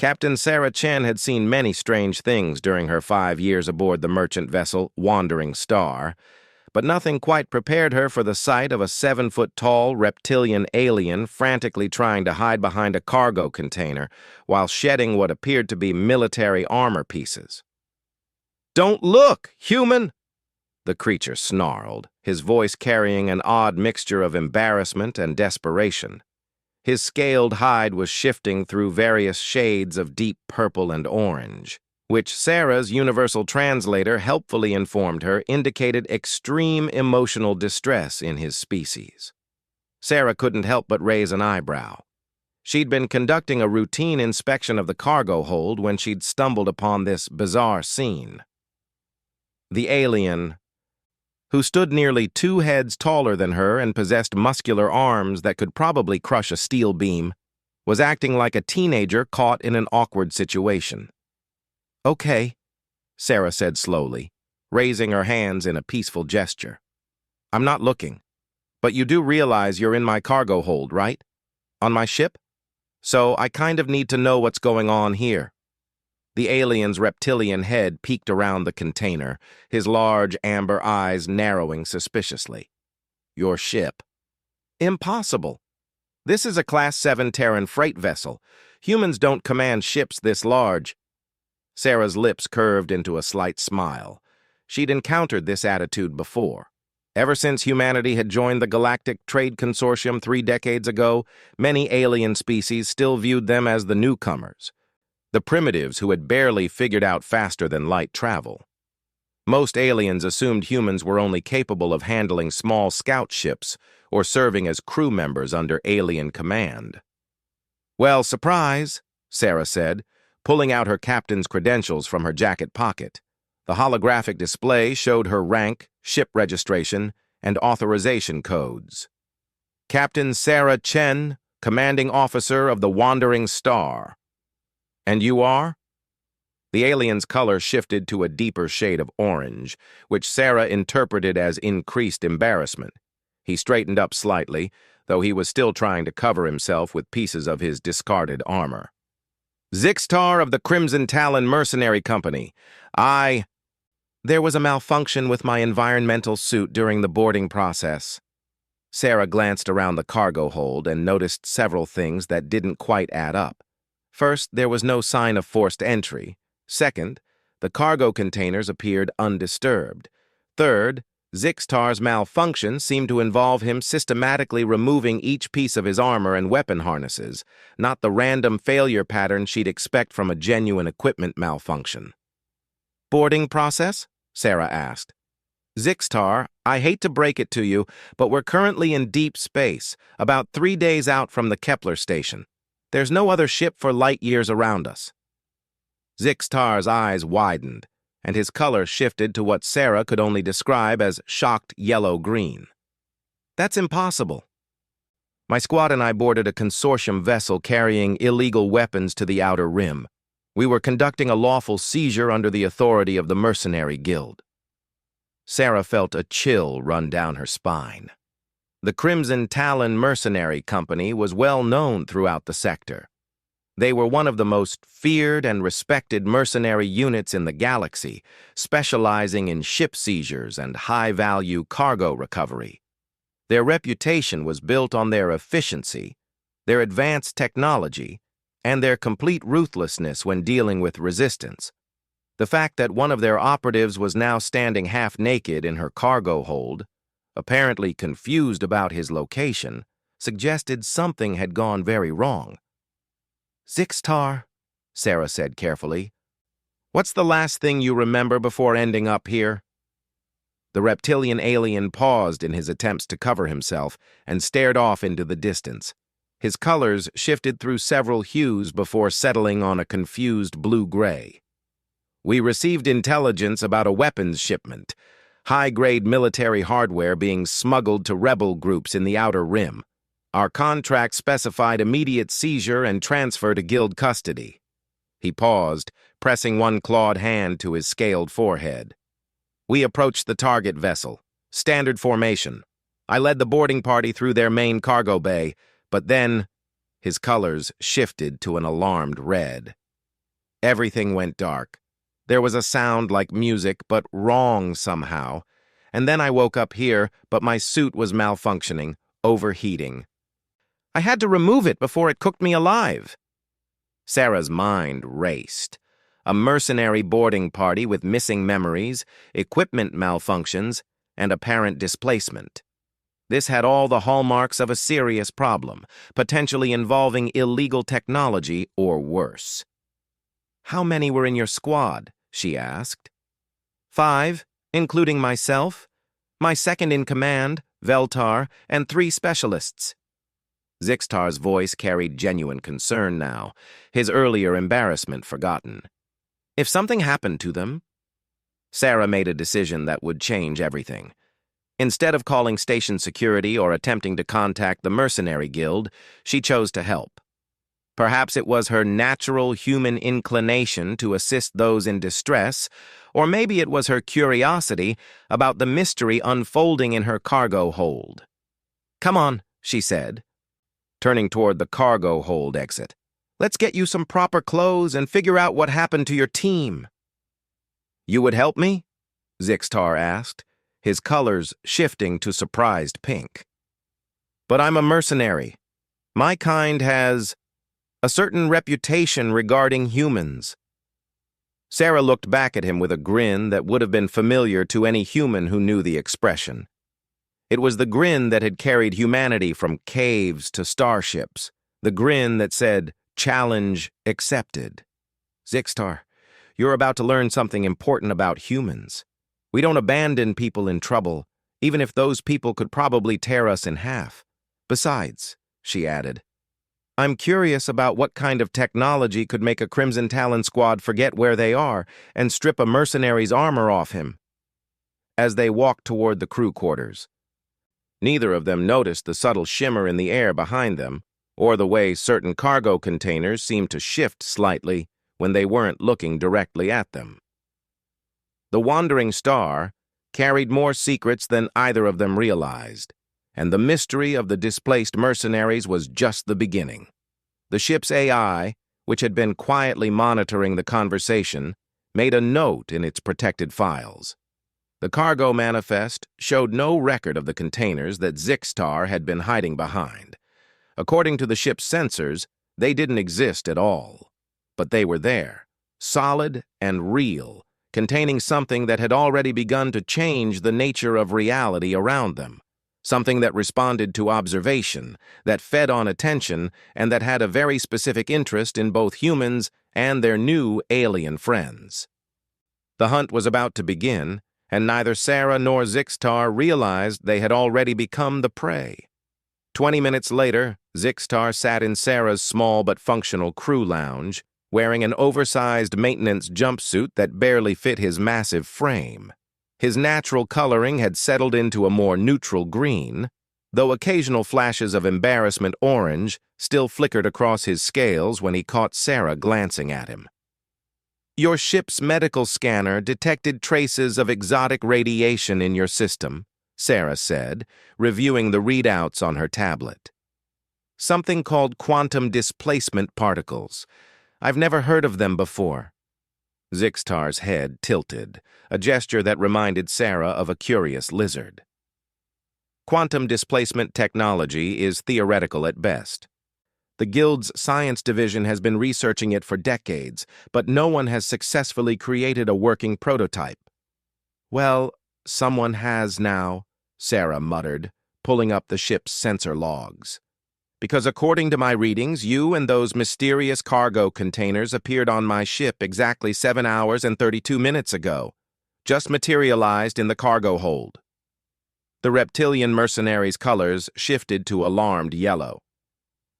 Captain Sarah Chen had seen many strange things during her 5 years aboard the merchant vessel Wandering Star, but nothing quite prepared her for the sight of a 7-foot-tall reptilian alien frantically trying to hide behind a cargo container while shedding what appeared to be military armor pieces. "Don't look, human!" the creature snarled, his voice carrying an odd mixture of embarrassment and desperation. His scaled hide was shifting through various shades of deep purple and orange, which Sarah's universal translator helpfully informed her indicated extreme emotional distress in his species. Sarah couldn't help but raise an eyebrow. She'd been conducting a routine inspection of the cargo hold when she'd stumbled upon this bizarre scene. The alien, who stood nearly 2 heads taller than her and possessed muscular arms that could probably crush a steel beam, was acting like a teenager caught in an awkward situation. "Okay," Sarah said slowly, raising her hands in a peaceful gesture. "I'm not looking, but you do realize you're in my cargo hold, right? On my ship? So I kind of need to know what's going on here." The alien's reptilian head peeked around the container, his large amber eyes narrowing suspiciously. "Your ship?" "Impossible. This is a Class 7 Terran freight vessel. Humans don't command ships this large." Sarah's lips curved into a slight smile. She'd encountered this attitude before. Ever since humanity had joined the Galactic Trade Consortium 3 decades ago, many alien species still viewed them as the newcomers, the primitives who had barely figured out faster-than-light travel. Most aliens assumed humans were only capable of handling small scout ships or serving as crew members under alien command. "Well, surprise," Sarah said, pulling out her captain's credentials from her jacket pocket. The holographic display showed her rank, ship registration, and authorization codes. "Captain Sarah Chen, commanding officer of the Wandering Star." "And you are?" The alien's color shifted to a deeper shade of orange, which Sarah interpreted as increased embarrassment. He straightened up slightly, though he was still trying to cover himself with pieces of his discarded armor. "Zixtar of the Crimson Talon Mercenary Company. There was a malfunction with my environmental suit during the boarding process." Sarah glanced around the cargo hold and noticed several things that didn't quite add up. First, there was no sign of forced entry. Second, the cargo containers appeared undisturbed. Third, Zixtar's malfunction seemed to involve him systematically removing each piece of his armor and weapon harnesses, not the random failure pattern she'd expect from a genuine equipment malfunction. "Boarding process?" Sarah asked. "Zixtar, I hate to break it to you, but we're currently in deep space, about 3 days out from the Kepler station. There's no other ship for light years around us." Zixtar's eyes widened, and his color shifted to what Sarah could only describe as shocked yellow-green. "That's impossible. My squad and I boarded a consortium vessel carrying illegal weapons to the Outer Rim. We were conducting a lawful seizure under the authority of the Mercenary Guild." Sarah felt a chill run down her spine. The Crimson Talon Mercenary Company was well known throughout the sector. They were one of the most feared and respected mercenary units in the galaxy, specializing in ship seizures and high-value cargo recovery. Their reputation was built on their efficiency, their advanced technology, and their complete ruthlessness when dealing with resistance. The fact that one of their operatives was now standing half-naked in her cargo hold, apparently confused about his location, suggested something had gone very wrong. "Zixtar," Sarah said carefully, "what's the last thing you remember before ending up here?" The reptilian alien paused in his attempts to cover himself and stared off into the distance. His colors shifted through several hues before settling on a confused blue-gray. "We received intelligence about a weapons shipment, high-grade military hardware being smuggled to rebel groups in the Outer Rim. Our contract specified immediate seizure and transfer to Guild custody." He paused, pressing one clawed hand to his scaled forehead. "We approached the target vessel. Standard formation. I led the boarding party through their main cargo bay, but then..." His colors shifted to an alarmed red. Everything went dark. There was a sound like music, but wrong somehow. And then I woke up here, but my suit was malfunctioning, overheating. I had to remove it before it cooked me alive. Sarah's mind raced. A mercenary boarding party with missing memories, equipment malfunctions, and apparent displacement. This had all the hallmarks of a serious problem, potentially involving illegal technology or worse. "How many were in your squad?" she asked. "5, including myself, my second-in-command, Veltar, and 3 specialists." Zixtar's voice carried genuine concern now, his earlier embarrassment forgotten. "If something happened to them?" Sarah made a decision that would change everything. Instead of calling station security or attempting to contact the Mercenary Guild, she chose to help. Perhaps it was her natural human inclination to assist those in distress, or maybe it was her curiosity about the mystery unfolding in her cargo hold. "Come on," she said, turning toward the cargo hold exit. "Let's get you some proper clothes and figure out what happened to your team." "You would help me?" Zixtar asked, his colors shifting to surprised pink. "But I'm a mercenary. My kind has a certain reputation regarding humans." Sarah looked back at him with a grin that would have been familiar to any human who knew the expression. It was the grin that had carried humanity from caves to starships, the grin that said, "Challenge accepted." "Zixtar, you're about to learn something important about humans. We don't abandon people in trouble, even if those people could probably tear us in half. Besides," she added, "I'm curious about what kind of technology could make a Crimson Talon squad forget where they are and strip a mercenary's armor off him." As they walked toward the crew quarters, neither of them noticed the subtle shimmer in the air behind them, or the way certain cargo containers seemed to shift slightly when they weren't looking directly at them. The wandering star carried more secrets than either of them realized, and the mystery of the displaced mercenaries was just the beginning. The ship's AI, which had been quietly monitoring the conversation, made a note in its protected files. The cargo manifest showed no record of the containers that Zixtar had been hiding behind. According to the ship's sensors, they didn't exist at all. But they were there, solid and real, containing something that had already begun to change the nature of reality around them, something that responded to observation, that fed on attention, and that had a very specific interest in both humans and their new alien friends. The hunt was about to begin, and neither Sarah nor Zixtar realized they had already become the prey. 20 minutes later, Zixtar sat in Sarah's small but functional crew lounge, wearing an oversized maintenance jumpsuit that barely fit his massive frame. His natural coloring had settled into a more neutral green, though occasional flashes of embarrassment orange still flickered across his scales when he caught Sarah glancing at him. "Your ship's medical scanner detected traces of exotic radiation in your system," Sarah said, reviewing the readouts on her tablet. "Something called quantum displacement particles. I've never heard of them before." Zixtar's head tilted, a gesture that reminded Sarah of a curious lizard. Quantum displacement technology is theoretical at best. The Guild's science division has been researching it for decades, but no one has successfully created a working prototype. "Well, someone has now," Sarah muttered, pulling up the ship's sensor logs. "Because according to my readings, you and those mysterious cargo containers appeared on my ship exactly 7 hours and 32 minutes ago, just materialized in the cargo hold." The reptilian mercenary's colors shifted to alarmed yellow.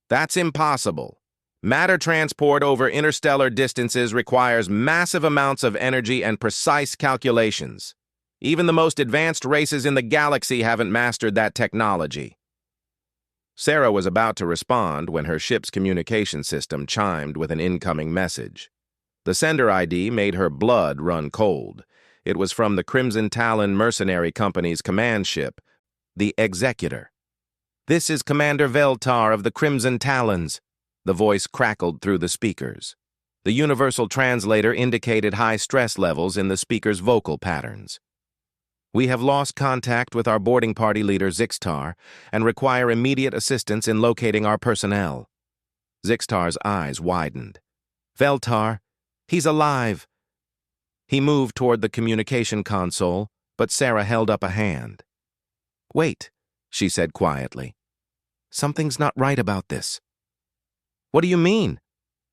"That's impossible. Matter transport over interstellar distances requires massive amounts of energy and precise calculations. Even the most advanced races in the galaxy haven't mastered that technology." Sarah was about to respond when her ship's communication system chimed with an incoming message. The sender ID made her blood run cold. It was from the Crimson Talon Mercenary Company's command ship, the Executor. "This is Commander Veltar of the Crimson Talons," the voice crackled through the speakers. The universal translator indicated high stress levels in the speaker's vocal patterns. We have lost contact with our boarding party leader Zixtar and require immediate assistance in locating our personnel. Zixtar's eyes widened. Veltar, he's alive. He moved toward the communication console, but Sarah held up a hand. Wait, she said quietly. Something's not right about this. What do you mean?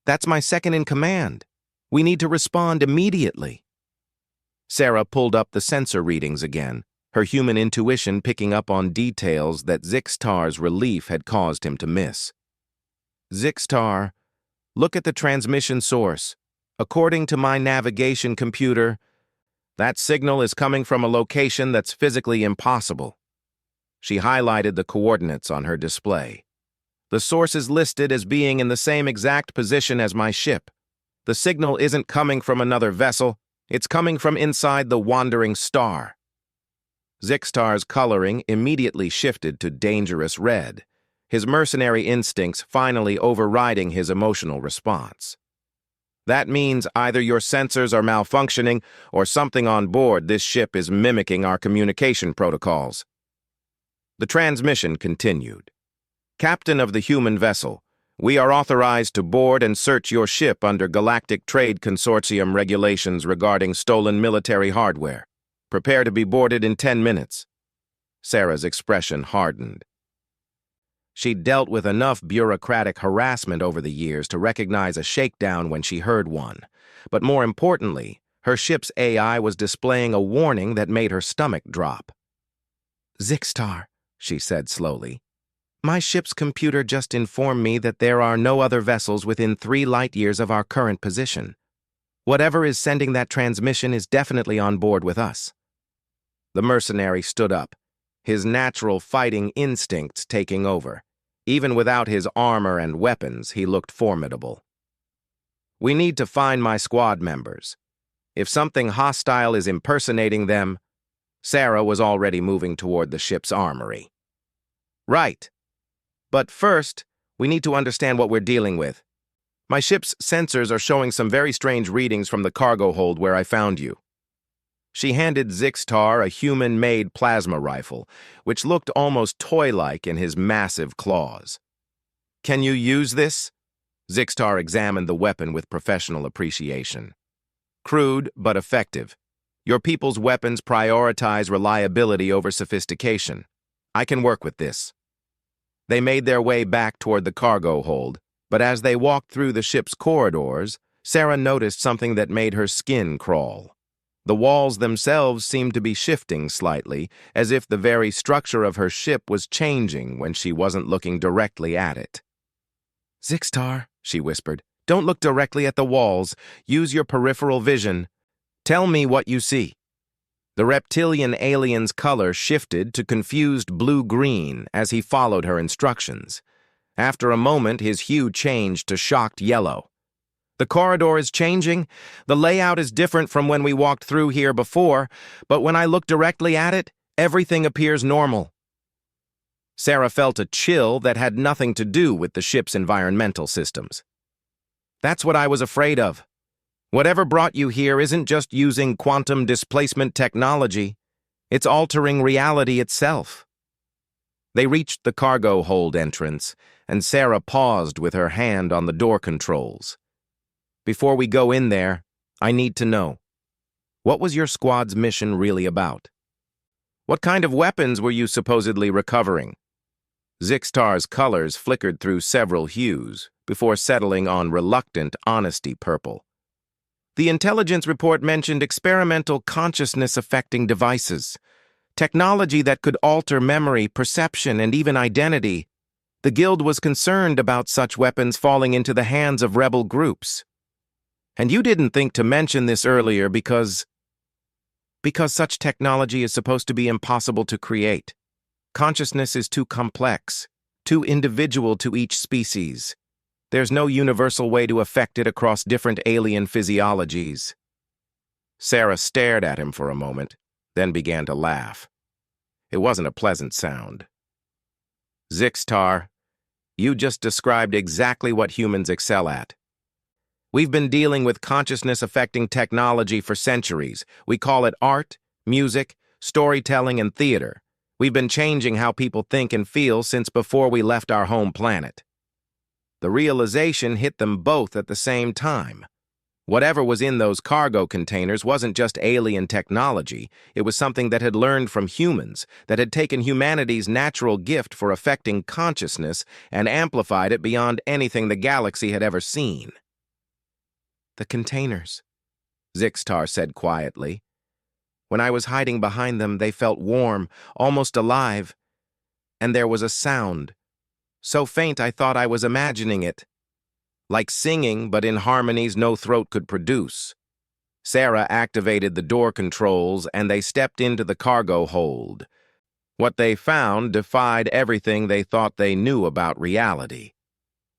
That's my second in command. We need to respond immediately. Sarah pulled up the sensor readings again, her human intuition picking up on details that Zixtar's relief had caused him to miss. Zixtar, look at the transmission source. According to my navigation computer, that signal is coming from a location that's physically impossible. She highlighted the coordinates on her display. The source is listed as being in the same exact position as my ship. The signal isn't coming from another vessel. It's coming from inside the wandering star. Zixtar's coloring immediately shifted to dangerous red, his mercenary instincts finally overriding his emotional response. That means either your sensors are malfunctioning or something on board this ship is mimicking our communication protocols. The transmission continued. Captain of the human vessel, we are authorized to board and search your ship under Galactic Trade Consortium regulations regarding stolen military hardware. Prepare to be boarded in 10 minutes. Sarah's expression hardened. She'd dealt with enough bureaucratic harassment over the years to recognize a shakedown when she heard one. But more importantly, her ship's AI was displaying a warning that made her stomach drop. Zixtar, she said slowly. My ship's computer just informed me that there are no other vessels within 3 light-years of our current position. Whatever is sending that transmission is definitely on board with us. The mercenary stood up, his natural fighting instincts taking over. Even without his armor and weapons, he looked formidable. We need to find my squad members. If something hostile is impersonating them, Sarah was already moving toward the ship's armory. Right. But first, we need to understand what we're dealing with. My ship's sensors are showing some very strange readings from the cargo hold where I found you. She handed Zixtar a human-made plasma rifle, which looked almost toy-like in his massive claws. Can you use this? Zixtar examined the weapon with professional appreciation. Crude, but effective. Your people's weapons prioritize reliability over sophistication. I can work with this. They made their way back toward the cargo hold, but as they walked through the ship's corridors, Sarah noticed something that made her skin crawl. The walls themselves seemed to be shifting slightly, as if the very structure of her ship was changing when she wasn't looking directly at it. Zixtar, she whispered, don't look directly at the walls. Use your peripheral vision. Tell me what you see. The reptilian alien's color shifted to confused blue-green as he followed her instructions. After a moment, his hue changed to shocked yellow. The corridor is changing. The layout is different from when we walked through here before, but when I look directly at it, everything appears normal. Sarah felt a chill that had nothing to do with the ship's environmental systems. That's what I was afraid of. Whatever brought you here isn't just using quantum displacement technology. It's altering reality itself. They reached the cargo hold entrance, and Sarah paused with her hand on the door controls. Before we go in there, I need to know. What was your squad's mission really about? What kind of weapons were you supposedly recovering? Zixtar's colors flickered through several hues before settling on reluctant honesty purple. The intelligence report mentioned experimental consciousness-affecting devices, technology that could alter memory, perception, and even identity. The Guild was concerned about such weapons falling into the hands of rebel groups. And you didn't think to mention this earlier because such technology is supposed to be impossible to create. Consciousness is too complex, too individual to each species. There's no universal way to affect it across different alien physiologies. Sarah stared at him for a moment, then began to laugh. It wasn't a pleasant sound. Zixtar, you just described exactly what humans excel at. We've been dealing with consciousness-affecting technology for centuries. We call it art, music, storytelling, and theater. We've been changing how people think and feel since before we left our home planet. The realization hit them both at the same time. Whatever was in those cargo containers wasn't just alien technology. It was something that had learned from humans, that had taken humanity's natural gift for affecting consciousness and amplified it beyond anything the galaxy had ever seen. "The containers," Zixtar said quietly. "When I was hiding behind them, they felt warm, almost alive. And there was a sound, so faint I thought I was imagining it. Like singing, but in harmonies no throat could produce." Sarah activated the door controls, and they stepped into the cargo hold. What they found defied everything they thought they knew about reality.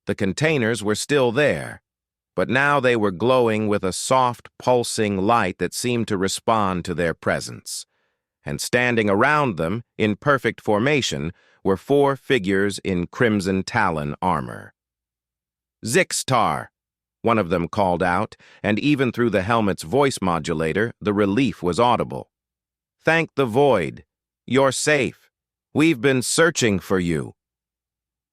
The containers were still there, but now they were glowing with a soft, pulsing light that seemed to respond to their presence. And standing around them, in perfect formation, were 4 figures in Crimson Talon armor. "Zixtar," one of them called out, and even through the helmet's voice modulator, the relief was audible. "Thank the Void. You're safe. We've been searching for you."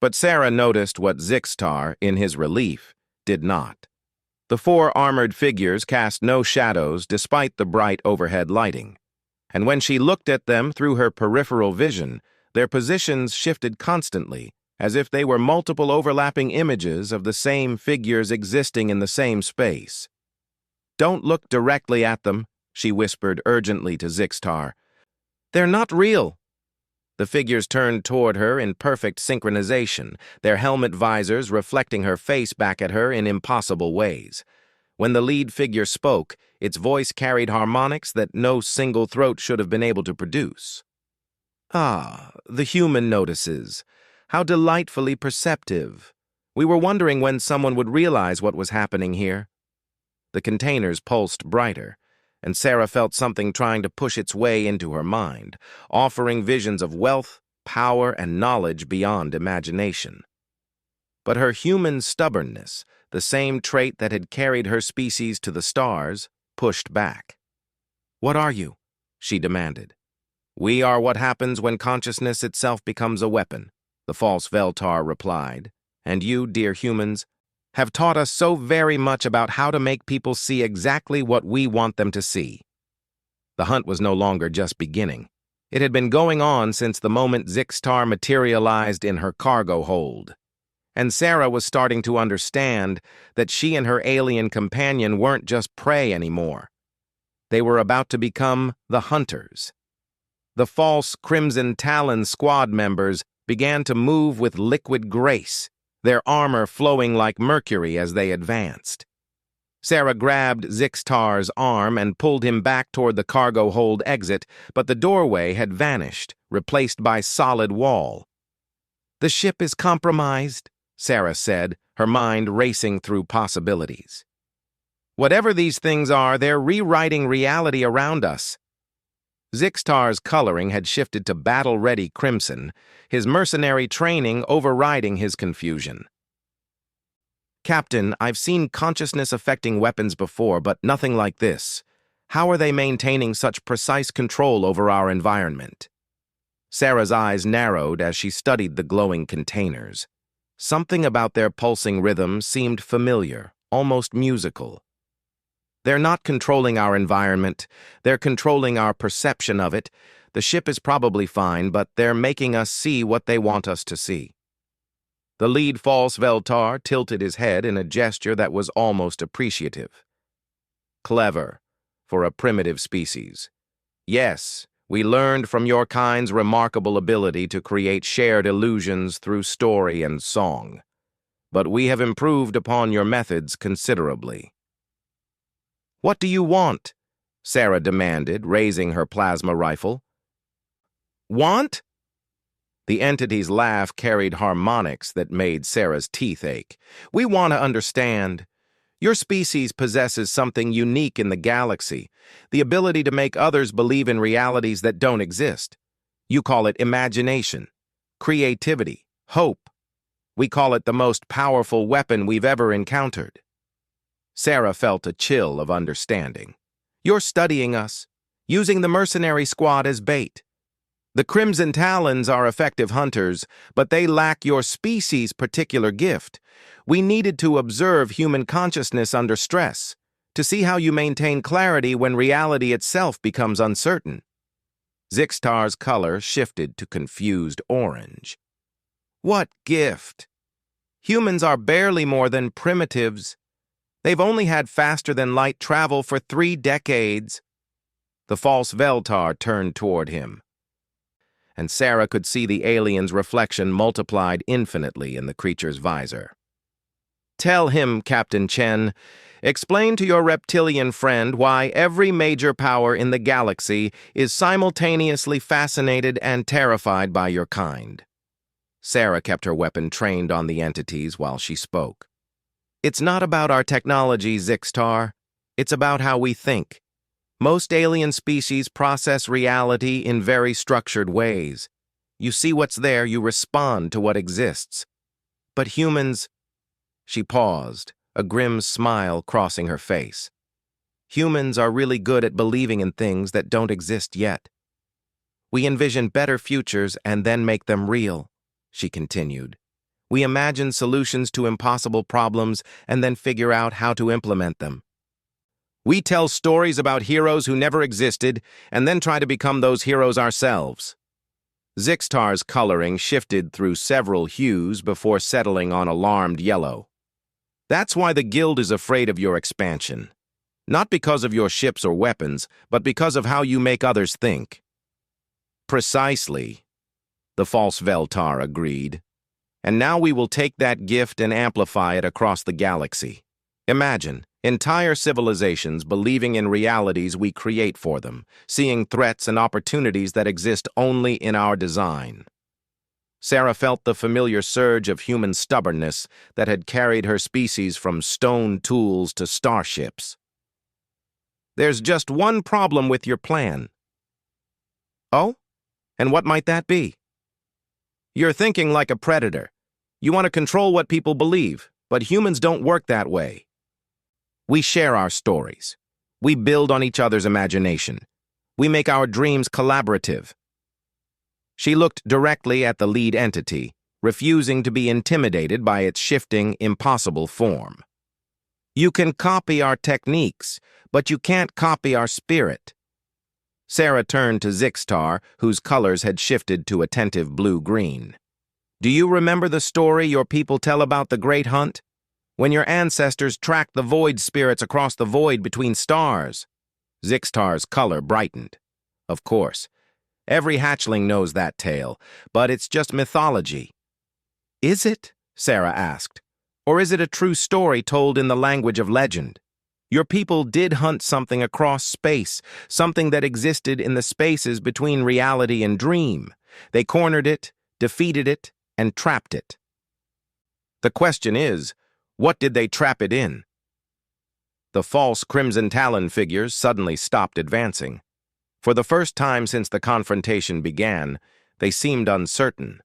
But Sarah noticed what Zixtar, in his relief, did not. The 4 armored figures cast no shadows despite the bright overhead lighting. And when she looked at them through her peripheral vision, their positions shifted constantly, as if they were multiple overlapping images of the same figures existing in the same space. "Don't look directly at them," she whispered urgently to Zixtar. "They're not real." The figures turned toward her in perfect synchronization, their helmet visors reflecting her face back at her in impossible ways. When the lead figure spoke, its voice carried harmonics that no single throat should have been able to produce. "Ah, the human notices. How delightfully perceptive. We were wondering when someone would realize what was happening here." The containers pulsed brighter, and Sarah felt something trying to push its way into her mind, offering visions of wealth, power, and knowledge beyond imagination. But her human stubbornness, the same trait that had carried her species to the stars, pushed back. "What are you?" she demanded. "We are what happens when consciousness itself becomes a weapon," the false Veltar replied. "And you, dear humans, have taught us so very much about how to make people see exactly what we want them to see." The hunt was no longer just beginning. It had been going on since the moment Zixtar materialized in her cargo hold. And Sarah was starting to understand that she and her alien companion weren't just prey anymore. They were about to become the hunters. The false Crimson Talon squad members began to move with liquid grace, their armor flowing like mercury as they advanced. Sarah grabbed Zixtar's arm and pulled him back toward the cargo hold exit, but the doorway had vanished, replaced by solid wall. "The ship is compromised," Sarah said, her mind racing through possibilities. "Whatever these things are, they're rewriting reality around us." Zixtar's coloring had shifted to battle-ready crimson, his mercenary training overriding his confusion. "Captain, I've seen consciousness-affecting weapons before, but nothing like this. How are they maintaining such precise control over our environment?" Sarah's eyes narrowed as she studied the glowing containers. Something about their pulsing rhythm seemed familiar, almost musical. "They're not controlling our environment. They're controlling our perception of it. The ship is probably fine, but they're making us see what they want us to see." The lead false Veltar tilted his head in a gesture that was almost appreciative. "Clever, for a primitive species. Yes, we learned from your kind's remarkable ability to create shared illusions through story and song. But we have improved upon your methods considerably." "What do you want?" Sarah demanded, raising her plasma rifle. "Want?" The entity's laugh carried harmonics that made Sarah's teeth ache. "We want to understand. Your species possesses something unique in the galaxy, the ability to make others believe in realities that don't exist. You call it imagination, creativity, hope. We call it the most powerful weapon we've ever encountered." Sarah felt a chill of understanding. You're studying us, using the mercenary squad as bait. The Crimson Talons are effective hunters, but they lack your species' particular gift. We needed to observe human consciousness under stress, to see how you maintain clarity when reality itself becomes uncertain. Zixtar's color shifted to confused orange. What gift? Humans are barely more than primitives. They've only had faster-than-light travel for 3 decades. The false Veltar turned toward him, and Sarah could see the alien's reflection multiplied infinitely in the creature's visor. Tell him, Captain Chen, explain to your reptilian friend why every major power in the galaxy is simultaneously fascinated and terrified by your kind. Sarah kept her weapon trained on the entities while she spoke. It's not about our technology, Zixtar. It's about how we think. Most alien species process reality in very structured ways. You see what's there, you respond to what exists. But humans... She paused, a grim smile crossing her face. Humans are really good at believing in things that don't exist yet. We envision better futures and then make them real, she continued. We imagine solutions to impossible problems and then figure out how to implement them. We tell stories about heroes who never existed and then try to become those heroes ourselves. Zixtar's coloring shifted through several hues before settling on alarmed yellow. That's why the Guild is afraid of your expansion. Not because of your ships or weapons, but because of how you make others think. Precisely, the false Veltar agreed. And now we will take that gift and amplify it across the galaxy. Imagine entire civilizations believing in realities we create for them, seeing threats and opportunities that exist only in our design. Sarah felt the familiar surge of human stubbornness that had carried her species from stone tools to starships. There's just one problem with your plan. Oh? And what might that be? You're thinking like a predator. You want to control what people believe, but humans don't work that way. We share our stories. We build on each other's imagination. We make our dreams collaborative. She looked directly at the lead entity, refusing to be intimidated by its shifting, impossible form. You can copy our techniques, but you can't copy our spirit. Sarah turned to Zixtar, whose colors had shifted to attentive blue-green. Do you remember the story your people tell about the Great Hunt? When your ancestors tracked the void spirits across the void between stars? Zixtar's color brightened. Of course. Every hatchling knows that tale, but it's just mythology. Is it? Sarah asked. Or is it a true story told in the language of legend? Your people did hunt something across space, something that existed in the spaces between reality and dream. They cornered it, defeated it, and trapped it. The question is, what did they trap it in? The false Crimson Talon figures suddenly stopped advancing. For the first time since the confrontation began, they seemed uncertain.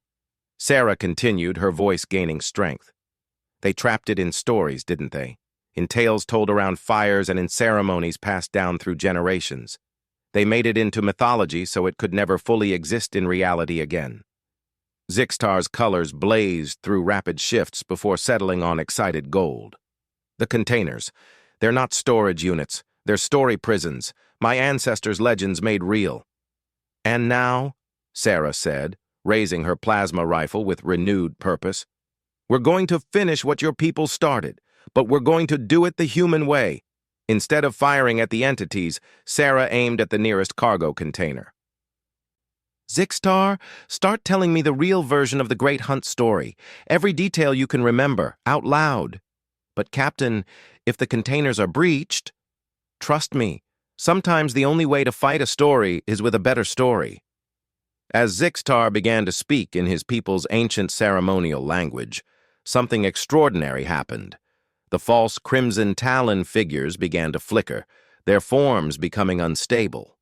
Sarah continued, her voice gaining strength. They trapped it in stories, didn't they? In tales told around fires and in ceremonies passed down through generations. They made it into mythology so it could never fully exist in reality again. Zixtar's colors blazed through rapid shifts before settling on excited gold. The containers. They're not storage units. They're story prisons. My ancestors' legends made real. And now, Sarah said, raising her plasma rifle with renewed purpose, we're going to finish what your people started, but we're going to do it the human way. Instead of firing at the entities, Sarah aimed at the nearest cargo container. Zixtar, start telling me the real version of the Great Hunt story. Every detail you can remember, out loud. But, Captain, if the containers are breached... Trust me, sometimes the only way to fight a story is with a better story. As Zixtar began to speak in his people's ancient ceremonial language, something extraordinary happened. The false Crimson Talon figures began to flicker, their forms becoming unstable.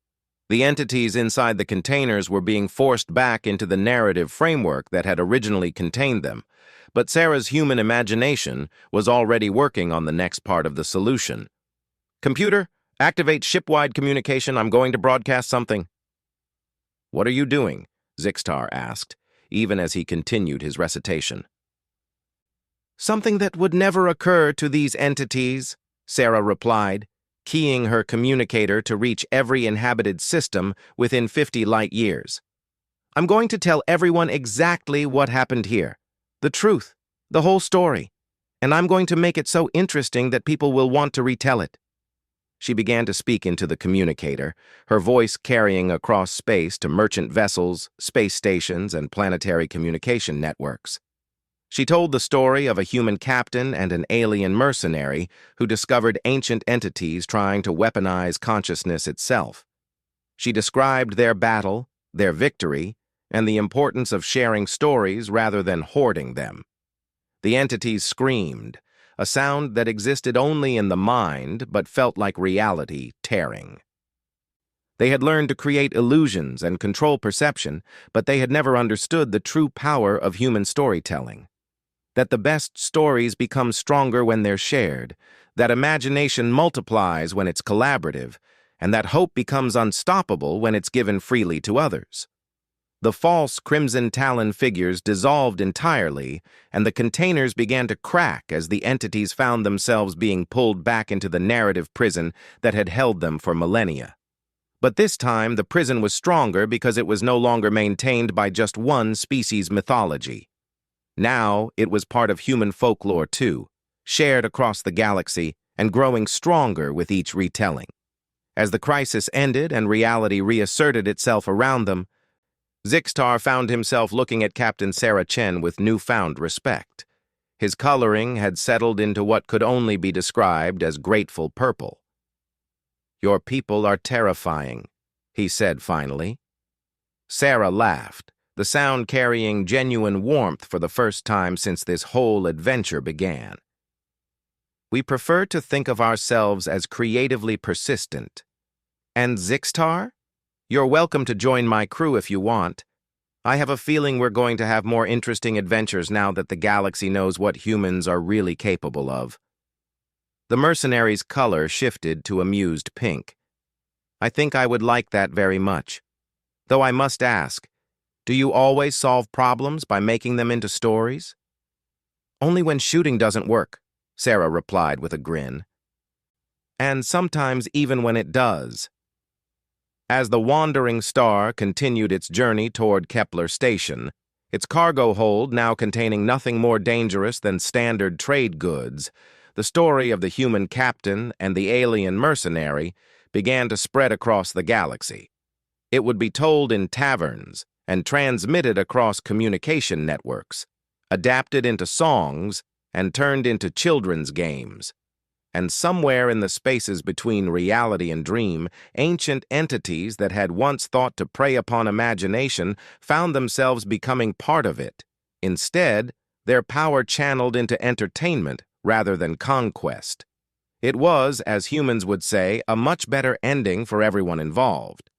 The entities inside the containers were being forced back into the narrative framework that had originally contained them, but Sarah's human imagination was already working on the next part of the solution. "Computer, activate ship-wide communication. I'm going to broadcast something." "What are you doing?" Zixtar asked, even as he continued his recitation. "Something that would never occur to these entities," Sarah replied, keying her communicator to reach every inhabited system within 50 light years. "I'm going to tell everyone exactly what happened here. The truth, the whole story. And I'm going to make it so interesting that people will want to retell it." She began to speak into the communicator, her voice carrying across space to merchant vessels, space stations, and planetary communication networks. She told the story of a human captain and an alien mercenary who discovered ancient entities trying to weaponize consciousness itself. She described their battle, their victory, and the importance of sharing stories rather than hoarding them. The entities screamed, a sound that existed only in the mind but felt like reality tearing. They had learned to create illusions and control perception, but they had never understood the true power of human storytelling. That the best stories become stronger when they're shared, that imagination multiplies when it's collaborative, and that hope becomes unstoppable when it's given freely to others. The false Crimson Talon figures dissolved entirely, and the containers began to crack as the entities found themselves being pulled back into the narrative prison that had held them for millennia. But this time, the prison was stronger because it was no longer maintained by just one species' mythology. Now, it was part of human folklore too, shared across the galaxy and growing stronger with each retelling. As the crisis ended and reality reasserted itself around them, Zixtar found himself looking at Captain Sarah Chen with newfound respect. His coloring had settled into what could only be described as grateful purple. "Your people are terrifying," he said finally. Sarah laughed, the sound carrying genuine warmth for the first time since this whole adventure began. "We prefer to think of ourselves as creatively persistent. And Zixtar? You're welcome to join my crew if you want. I have a feeling we're going to have more interesting adventures now that the galaxy knows what humans are really capable of." The mercenary's color shifted to amused pink. "I think I would like that very much. Though I must ask, do you always solve problems by making them into stories?" "Only when shooting doesn't work," Sarah replied with a grin. "And sometimes even when it does." As the wandering star continued its journey toward Kepler Station, its cargo hold now containing nothing more dangerous than standard trade goods, the story of the human captain and the alien mercenary began to spread across the galaxy. It would be told in taverns and transmitted across communication networks, adapted into songs and turned into children's games. And somewhere in the spaces between reality and dream, ancient entities that had once thought to prey upon imagination found themselves becoming part of it. Instead, their power channeled into entertainment rather than conquest. It was, as humans would say, a much better ending for everyone involved.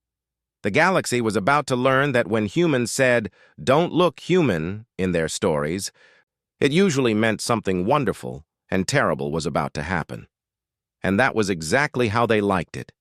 The galaxy was about to learn that when humans said, "Don't look human," in their stories, it usually meant something wonderful and terrible was about to happen. And that was exactly how they liked it.